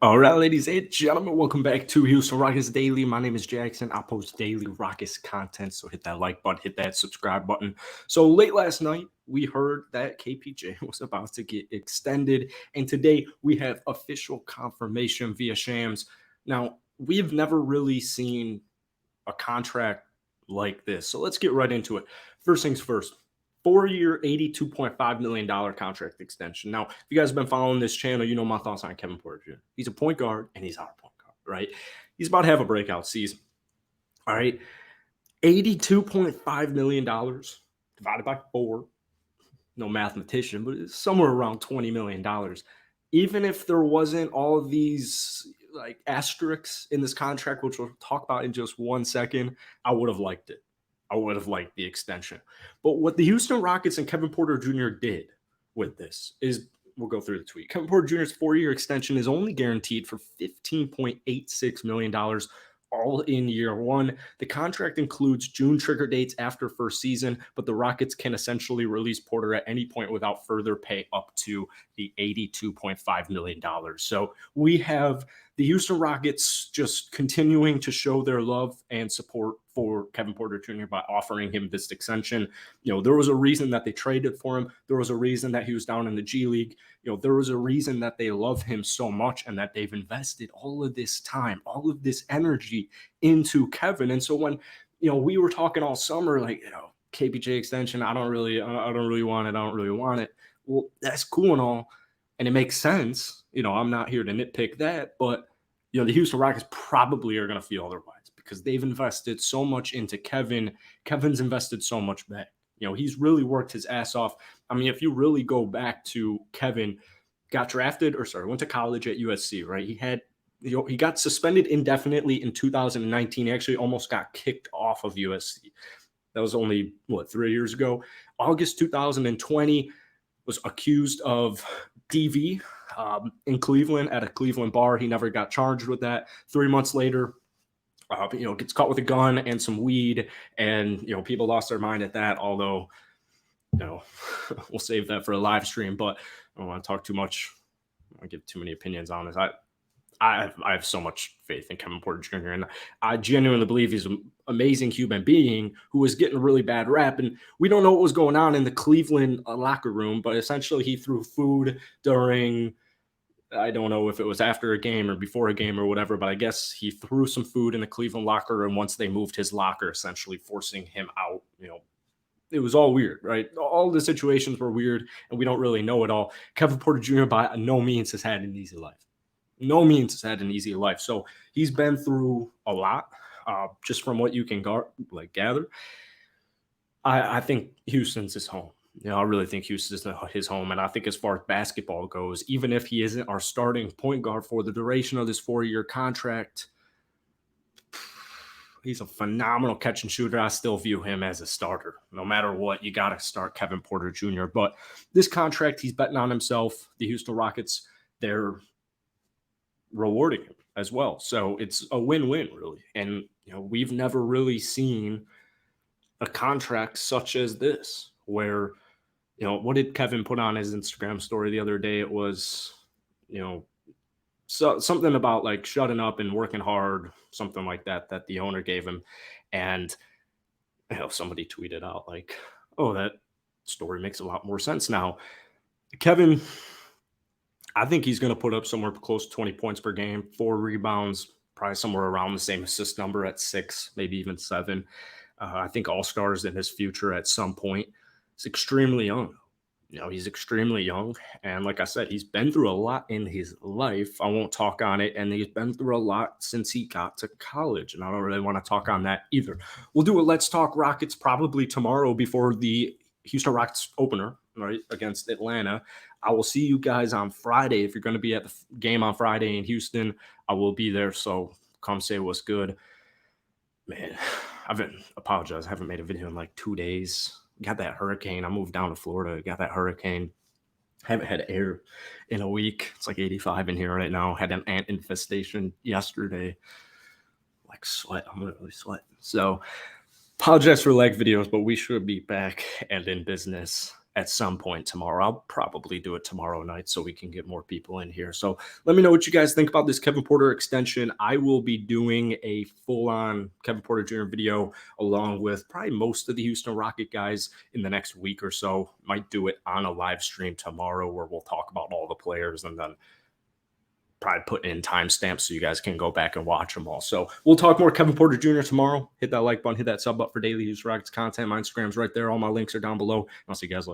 All right, ladies and gentlemen, welcome back to Houston Rockets Daily. My name is Jackson. I post daily Rockets content, so hit that like button, hit that subscribe button. So late last night, we heard that KPJ was about to get extended, and today we have official confirmation via Shams. Now, we've never really seen a contract like this, so let's get right into it. First things first. 4-year, $82.5 million contract extension. Now, if you guys have been following this channel, you know my thoughts on Kevin Porter Jr. He's a point guard, and he's our point guard, right? He's about to have a breakout season. All right. $82.5 million divided by 4. No mathematician, but it's somewhere around $20 million. Even if there wasn't all of these like asterisks in this contract, which we'll talk about in just 1 second, I would have liked it. I would have liked the extension. But what the Houston Rockets and Kevin Porter Jr. did with this is we'll go through the tweet. Kevin Porter Jr.'s 4-year extension is only guaranteed for $15.86 million all in year one. The contract includes June trigger dates after first season, but the Rockets can essentially release Porter at any point without further pay up to the $82.5 million. So we have the Houston Rockets just continuing to show their love and support for Kevin Porter Jr. by offering him this extension. There was a reason that they traded for him. There was a reason that he was down in the G League. There was a reason that they love him so much and that they've invested all of this time, all of this energy into Kevin. And so when, we were talking all summer, like, KPJ extension, I don't really want it. I don't really want it. Well, that's cool and all. And it makes sense. I'm not here to nitpick that, but the Houston Rockets probably are going to feel otherwise because they've invested so much into Kevin. Kevin's invested so much back. He's really worked his ass off. I mean, if you really go back to Kevin, went to college at USC, right? He got suspended indefinitely in 2019. He actually almost got kicked off of USC. That was only, 3 years ago. August 2020 was accused of DV in Cleveland at a Cleveland bar. He never got charged with that. 3 months later, gets caught with a gun and some weed, and people lost their mind at that. Although, we'll save that for a live stream. But I don't want to talk too much. I don't want to give too many opinions on this. I have so much faith in Kevin Porter Jr. and I genuinely believe he's an amazing human being who was getting a really bad rap. And we don't know what was going on in the Cleveland locker room, but essentially he threw food during, I don't know if it was after a game or before a game or whatever, but I guess he threw some food in the Cleveland locker room once they moved his locker, essentially forcing him out. It was all weird, right? All the situations were weird, and we don't really know it all. Kevin Porter Jr. by no means has had an easy life. No means has had an easy life. So he's been through a lot, just from what you can gather. I think Houston's his home. I really think Houston's his home. And I think as far as basketball goes, even if he isn't our starting point guard for the duration of this 4-year contract, he's a phenomenal catch and shooter. I still view him as a starter. No matter what, you got to start Kevin Porter Jr. But this contract, he's betting on himself. The Houston Rockets, they're rewarding him as well. So it's a win-win, really. And, we've never really seen a contract such as this where, what did Kevin put on his Instagram story the other day? It was, so something about like shutting up and working hard, something like that the owner gave him. And, somebody tweeted out like, oh, that story makes a lot more sense now. Kevin, I think he's going to put up somewhere close to 20 points per game, 4 rebounds, probably somewhere around the same assist number at 6, maybe even 7. I think all-stars in his future at some point. He's extremely young. He's extremely young. And like I said, he's been through a lot in his life. I won't talk on it. And he's been through a lot since he got to college. And I don't really want to talk on that either. We'll do a Let's Talk Rockets probably tomorrow before the Houston Rockets opener, right, against Atlanta. I will see you guys on Friday. If you're going to be at the game on Friday in Houston, I will be there. So come say what's good. Man, I haven't made a video in like 2 days. Got that hurricane. I moved down to Florida. Got that hurricane. Haven't had air in a week. It's like 85 in here right now. Had an ant infestation yesterday. Like sweat. I'm literally sweating. So apologize for lag videos, but we should be back and in business at some point tomorrow. I'll probably do it tomorrow night so we can get more people in here. So let me know what you guys think about this Kevin Porter extension. I will be doing a full-on Kevin Porter Jr. video along with probably most of the Houston Rocket guys in the next week or so. Might do it on a live stream tomorrow where we'll talk about all the players and then probably put in timestamps so you guys can go back and watch them all. So we'll talk more Kevin Porter Jr. tomorrow. Hit that like button, hit that sub button for daily Houston Rockets content. My Instagram's right there. All my links are down below. I'll see you guys later.